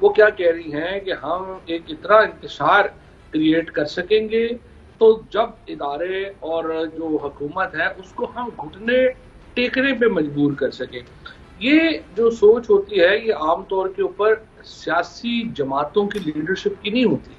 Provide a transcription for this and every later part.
وہ کیا کہہ رہی ہیں کہ ہم ایک اتنا انتشار کریٹ کر سکیں گے تو جب ادارے اور جو حکومت ہے اس کو ہم گھٹنے ٹیکنے پہ مجبور کر سکیں. یہ جو سوچ ہوتی ہے یہ عام طور کے اوپر سیاسی جماعتوں کی لیڈرشپ کی نہیں ہوتی.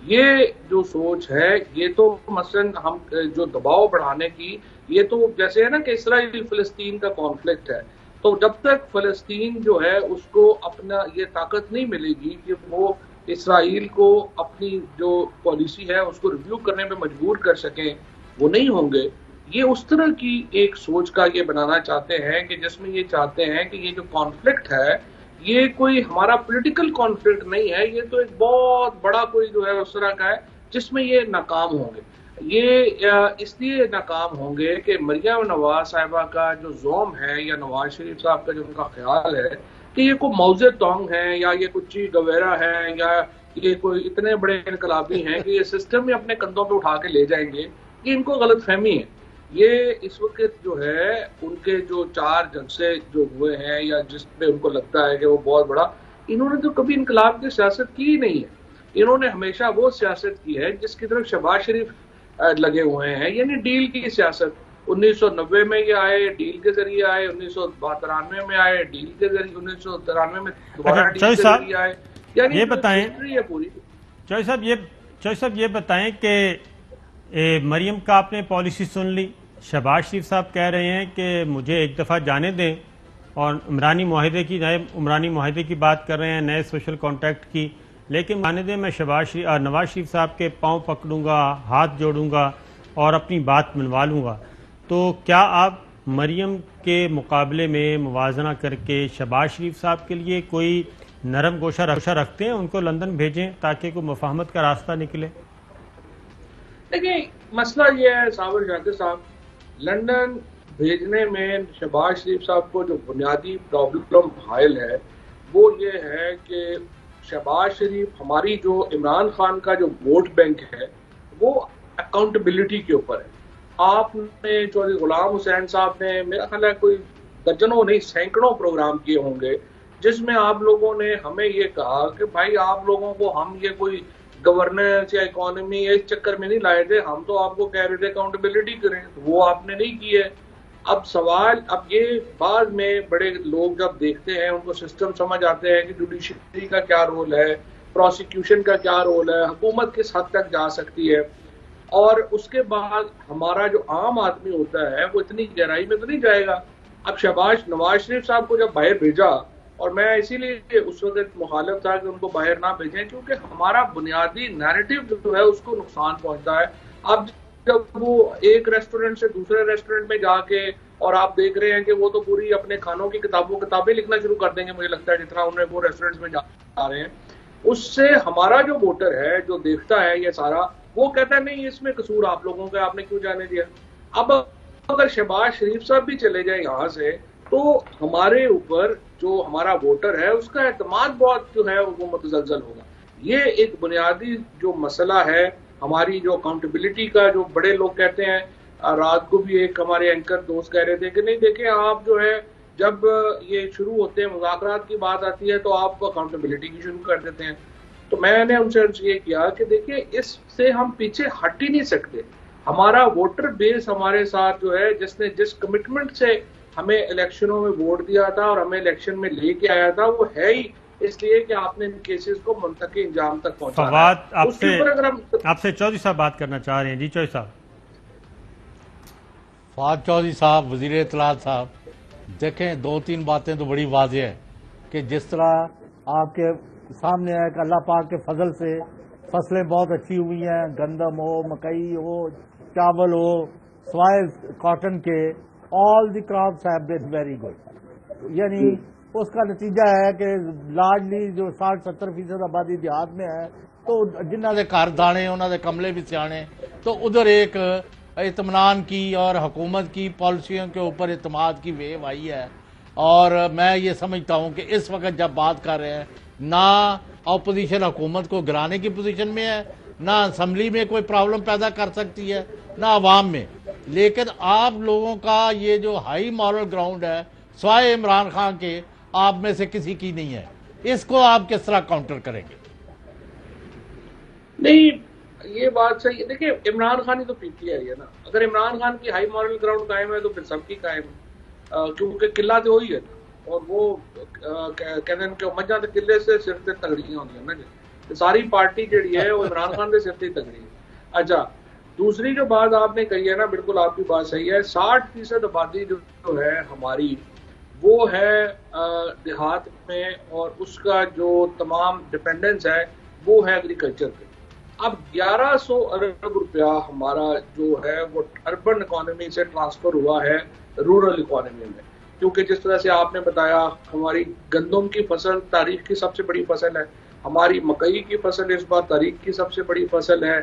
یہ جو سوچ ہے یہ تو مثلاً ہم جو دباؤ بڑھانے کی، یہ تو جیسے ہے نا کہ اسرائیل فلسطین کا کانفلکٹ ہے، تو جب تک فلسطین جو ہے اس کو اپنا یہ طاقت نہیں ملے گی کہ وہ اسرائیل کو اپنی جو پالیسی ہے اس کو ریویو کرنے پہ مجبور کر سکیں، وہ نہیں ہوں گے. یہ اس طرح کی ایک سوچ کا یہ بنانا چاہتے ہیں کہ جس میں یہ چاہتے ہیں کہ یہ جو کانفلکٹ ہے یہ کوئی ہمارا پولیٹیکل کانفلکٹ نہیں ہے، یہ تو ایک بہت بڑا کوئی جو ہے اس طرح کا ہے جس میں یہ ناکام ہوں گے. یہ اس لیے ناکام ہوں گے کہ مریم نواز صاحبہ کا جو زوم ہے یا نواز شریف صاحب کا جو ان کا خیال ہے کہ یہ کوئی موزے تونگ ہے یا یہ کچھ گویرا ہے یا یہ کوئی اتنے بڑے انقلابی ہیں کہ یہ سسٹم ہی اپنے کندھوں پہ اٹھا کے لے جائیں گے، یہ ان کو غلط فہمی ہے. یہ اس وقت جو ہے ان کے جو 4 جلسے جو ہوئے ہیں یا جس پہ ان کو لگتا ہے کہ وہ بہت بڑا، انہوں نے تو کبھی انقلاب کی سیاست کی ہی نہیں ہے. انہوں نے ہمیشہ وہ سیاست کی ہے جس کی طرف شہباز شریف لگے ہوئے ہیں، یعنی ڈیل کی سیاست. 1990 میں یہ آئے ڈیل کے ذریعے آئے، 1993 میں آئے ڈیل کے ذریعے، 1993 میں دوبارہ ڈیل کے ذریعے آئے. یعنی یہ بتائیں پوری چوہدری صاحب یہ بتائیں کہ مریم کا آپ نے پالیسی سن لی، شہباز شریف صاحب کہہ رہے ہیں کہ مجھے ایک دفعہ جانے دیں اور عمرانی معاہدے کی بات کر رہے ہیں، نئے سوشل کانٹیکٹ کی، لیکن جانے دیں میں نواز شریف صاحب کے پاؤں پکڑوں گا، ہاتھ جوڑوں گا اور اپنی بات منوا لوں گا. تو کیا آپ مریم کے مقابلے میں موازنہ کر کے شہباز شریف صاحب کے لیے کوئی نرم گوشہ رکھتے ہیں، ان کو لندن بھیجیں تاکہ کوئی مفاہمت کا راستہ نکلے؟ دیکھیں مسئلہ یہ ہے صابر شاکر صاحب، لندن بھیجنے میں شہباز شریف صاحب کو جو بنیادی پرابلم حائل ہے وہ یہ ہے کہ شہباز شریف ہماری جو عمران خان کا جو ووٹ بینک ہے وہ اکاؤنٹیبلٹی کے اوپر ہے. آپ نے چودھری غلام حسین صاحب نے میرا خیال ہے کوئی درجنوں نہیں سینکڑوں پروگرام کیے ہوں گے جس میں آپ لوگوں نے ہمیں یہ کہا کہ بھائی آپ لوگوں کو ہم یہ کوئی گورننس یا اکانومی اس چکر میں نہیں لائے تھے، ہم تو آپ کو کہہ رہے تھے اکاؤنٹیبلٹی کریں، وہ آپ نے نہیں کی ہے. اب سوال اب یہ بعد میں بڑے لوگ جب دیکھتے ہیں ان کو سسٹم سمجھ آتے ہیں کہ جوڈیشری کا کیا رول ہے، پروسیکیوشن کا کیا رول ہے، حکومت کس حد تک جا سکتی ہے، اور اس کے بعد ہمارا جو عام آدمی ہوتا ہے وہ اتنی گہرائی میں تو نہیں جائے گا. اب نواز شریف صاحب کو جب باہر بھیجا، اور میں اسی لیے اس وقت مخالف تھا کہ ان کو باہر نہ بھیجیں کیونکہ ہمارا بنیادی نیریٹو جو ہے اس کو نقصان پہنچتا ہے. اب جب وہ ایک ریسٹورنٹ سے دوسرے ریسٹورنٹ میں جا کے اور آپ دیکھ رہے ہیں کہ وہ تو پوری اپنے کھانوں کی کتابیں لکھنا شروع کر دیں گے، مجھے لگتا ہے جتنا انہیں وہ ریسٹورنٹ میں جا رہے ہیں، اس سے ہمارا جو ووٹر ہے جو دیکھتا ہے یہ سارا وہ کہتا ہے نہیں اس میں قصور آپ لوگوں کا، آپ نے کیوں جانے دیا. اب اگر شہباز شریف صاحب بھی چلے جائیں یہاں سے تو ہمارے اوپر جو ہمارا ووٹر ہے اس کا اعتماد بہت جو ہے وہ متزلزل ہوگا. یہ ایک بنیادی جو مسئلہ ہے ہماری جو اکاؤنٹیبلٹی کا، جو بڑے لوگ کہتے ہیں، رات کو بھی ایک ہمارے اینکر دوست کہہ رہے تھے کہ نہیں دیکھیں آپ جو ہے جب یہ شروع ہوتے ہیں مذاکرات کی بات آتی ہے تو آپ کو اکاؤنٹیبلٹی کی شروع کر دیتے ہیں. تو میں نے ان سے یہ کیا کہ دیکھیں اس سے ہم پیچھے ہٹ ہی نہیں سکتے. ہمارا ووٹر بیس ہمارے ساتھ جو ہے جس نے جس کمٹمنٹ سے ہمیں الیکشنوں میں ووٹ دیا تھا اور ہمیں الیکشن میں لے کے آیا تھا وہ ہے ہی اس لیے کہ آپ نے ان کیسز کو منطقی انجام تک پہنچانا. فواد آپ سے چودھری صاحب بات کرنا چاہ رہے ہیں. جی چودھری صاحب. فواد چودھری صاحب، وزیر اطلاعات صاحب، دیکھیں 2-3 باتیں تو بڑی واضح ہیں کہ جس طرح آپ کے سامنے ہے کہ اللہ پاک کے فضل سے فصلیں بہت اچھی ہوئی ہیں، گندم ہو، مکئی ہو، چاول ہو، سوائے کاٹن کے all the crops have been very good. یعنی اس کا نتیجہ ہے کہ لارجلی جو 60-70% آبادی دیہات میں ہے تو جنہوں نے گھر دانے انہوں نے کملے بھی سیانے، تو ادھر ایک اطمینان کی اور حکومت کی پالیسیوں کے اوپر اعتماد کی ویو آئی ہے. اور میں یہ سمجھتا ہوں کہ اس وقت جب بات کر رہے ہیں نہ اپوزیشن حکومت کو گرانے کی پوزیشن میں ہے، نہ اسمبلی میں کوئی پرابلم پیدا کر سکتی ہے، نہ عوام میں، لیکن آپ لوگوں کا یہ جو ہائی مورل گراؤنڈ ہے سوائے عمران خان کے آپ میں سے کسی کی نہیں ہے. اس کو آپ کس طرح کاؤنٹر کریں گے؟ نہیں، یہ بات صحیح ہے. دیکھیں عمران خان ہی تو پی ٹی آئی ہے نا. اگر عمران خان کی ہائی مورل گراؤنڈ قائم ہے تو پھر سب کی قائم ہے، کیونکہ قلعہ تو وہی ہے نا. اور وہ کہتے ہیں کہ مجھا تو قلعے سے صرف تگڑیاں ہوتی ہیں نا جی. ساری پارٹی جڑی ہے وہ عمران خان سے صرف تگڑی ہے. اچھا، دوسری جو بات آپ نے کہی ہے نا، بالکل آپ کی بات صحیح ہے. 60% آبادی جو ہے ہماری وہ ہے دیہات میں، اور اس کا جو تمام ڈپینڈنس ہے وہ ہے ایگریکلچر پہ. اب 1100 ارب روپیہ ہمارا جو ہے وہ اربن اکانومی سے ٹرانسفر ہوا ہے رورل اکانومی میں، کیونکہ جس طرح سے آپ نے بتایا ہماری گندم کی فصل تاریخ کی سب سے بڑی فصل ہے، ہماری مکئی کی فصل اس بار تاریخ کی سب سے بڑی فصل ہے،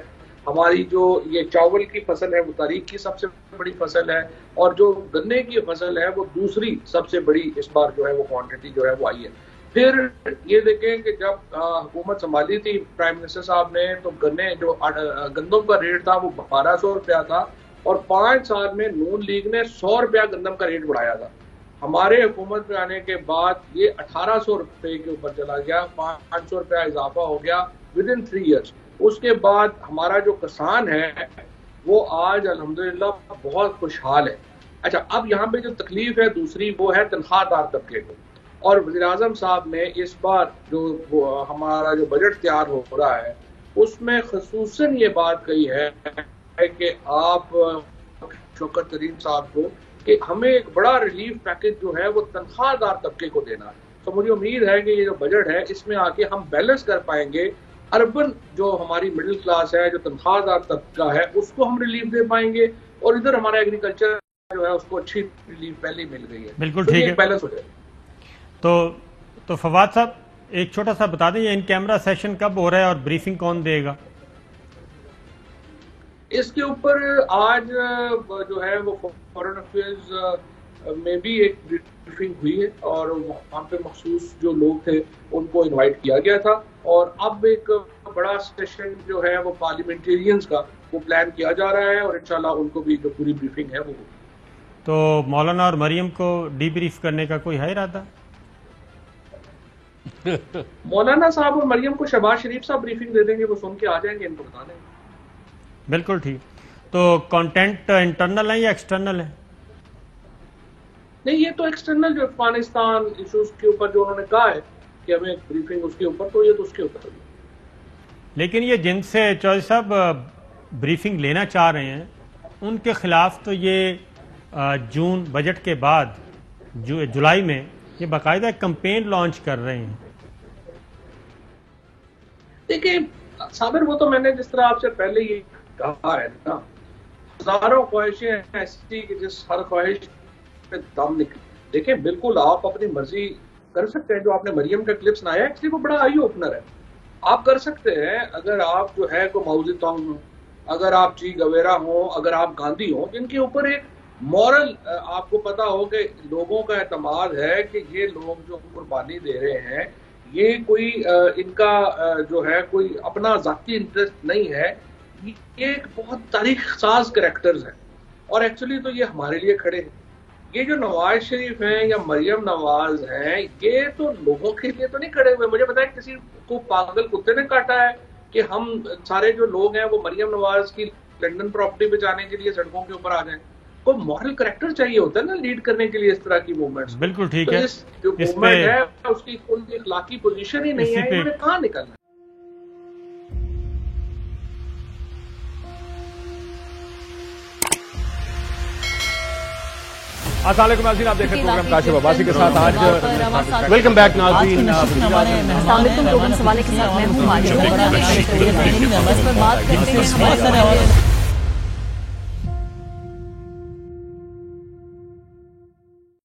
ہماری جو یہ چاول کی فصل ہے وہ تاریخ کی سب سے بڑی فصل ہے، اور جو گنے کی فصل ہے وہ دوسری سب سے بڑی اس بار جو ہے وہ کوانٹٹی جو ہے وہ آئی ہے. پھر یہ دیکھیں کہ جب حکومت سنبھالی تھی پرائم منسٹر صاحب نے تو گندم کا ریٹ تھا وہ 1200 روپیہ تھا، اور 5 سال میں نون لیگ نے 100 روپیہ گندم کا ریٹ بڑھایا تھا. ہمارے حکومت میں آنے کے بعد یہ 1800 روپے کے اوپر چلا گیا، 500 روپیہ اضافہ ہو گیا ود ان 3 ایئرس. اس کے بعد ہمارا جو کسان ہے وہ آج الحمدللہ بہت خوشحال ہے. اچھا، اب یہاں پہ جو تکلیف ہے دوسری وہ ہے تنخواہ دار طبقے کو. اور وزیر اعظم صاحب نے اس بار جو ہمارا جو بجٹ تیار ہو رہا ہے اس میں خصوصاً یہ بات کہی ہے کہ آپ شوکت ترین صاحب کو کہ ہمیں ایک بڑا ریلیف پیکج جو ہے وہ تنخواہ دار طبقے کو دینا ہے. تو مجھے امید ہے کہ یہ جو بجٹ ہے اس میں آ کے ہم بیلنس کر پائیں گے. اربن جو ہماری مڈل کلاس ہے، جو تنخواہ دار طبقہ ہے، اس کو ہم ریلیف دے پائیں گے، اور ادھر ہمارا ایگریکلچر جو ہے اس کو اچھی ریلیف پہلے ہی مل گئی ہے. بالکل ٹھیک ہے، بیلنس ہو جائے. تو فواد صاحب ایک چھوٹا سا بتا دیں یہ ان کیمرہ سیشن کب ہو رہا ہے اور بریفنگ کون دے گا؟ اس کے اوپر آج جو ہے وہ فورن افیئرز میں بھی ایک بریفنگ ہوئی ہے، اور وہاں پہ مخصوص جو لوگ تھے ان کو انوائٹ کیا گیا تھا. اور اب ایک بڑا سیشن جو ہے وہ پارلیمنٹیرینز کا وہ پلان کیا جا رہا ہے، اور انشاءاللہ ان کو بھی جو پوری بریفنگ ہے وہ ہوگی. تو مولانا اور مریم کو ڈی بریف کرنے کا کوئی ہے ارادہ؟ مولانا صاحب اور مریم کو شہباز شریف صاحب بریفنگ دے دیں گے، وہ سن کے آ جائیں گے، ان کو بتا دیں گے. بالکل ٹھیک. تو کانٹینٹ انٹرنل ہے یا ایکسٹرنل ہے؟ نہیں، یہ تو ایکسٹرنل جو افغانستان ایشوز کے اوپر جو انہوں نے کہا ہے کہ ہمیں بریفنگ اس کے اوپر، تو یہ تو اس کے اوپر. لیکن یہ جن سے چودھری صاحب بریفنگ لینا چاہ رہے ہیں ان کے خلاف تو یہ جون بجٹ کے بعد جولائی میں یہ باقاعدہ کمپین لانچ کر رہے ہیں. دیکھیں صابر، وہ تو میں نے جس طرح آپ سے پہلے یہ کہا ہے نا، ہزاروں خواہشیں ایسی کہ جس ہر خواہش پہ دم نکلے. دیکھیں بالکل آپ اپنی مرضی کر سکتے ہیں. جو آپ نے مریم کا کلپ سنایا ایکچولی وہ بڑا آئی اوپنر ہے. آپ کر سکتے ہیں اگر آپ جو ہے کوئی ماؤ زیدونگ ہوں، اگر آپ چی گویرا ہوں، اگر آپ گاندھی ہوں، جن کے اوپر ایک مورل آپ کو پتا ہو کہ لوگوں کا اعتماد ہے کہ یہ لوگ جو قربانی دے رہے ہیں یہ کوئی ان کا جو ہے کوئی اپنا ذاتی انٹرسٹ نہیں ہے، یہ ایک بہت تاریخ ساز کریکٹرز ہیں، اور ایکچولی تو یہ ہمارے لیے کھڑے ہیں. یہ جو نواز شریف ہیں یا مریم نواز ہیں یہ تو لوگوں کے لیے تو نہیں کھڑے ہوئے. مجھے بتائیں کسی کو پاگل کتے نے کاٹا ہے کہ ہم سارے جو لوگ ہیں وہ مریم نواز کی لنڈن پراپرٹی پہ جانے کے لیے سڑکوں کے اوپر آ جائیں؟ کوئی مورل کریکٹر چاہیے ہوتا ہے نا لیڈ کرنے کے لیے اس طرح کی موومنٹس. بالکل ٹھیک ہے. جو موومنٹ ہے اس کی کوئی اخلاقی پوزیشن ہی نہیں ہے، انہوں نے کہاں نکلنا. السلام علیکم ناظرین، آپ دیکھ رہے ہیں پروگرام کاشف عباسی کے ساتھ. آج ویلکم بیک ناظرین. السلام علیکم. پروگرام سوالے کے ساتھ میں ہوں.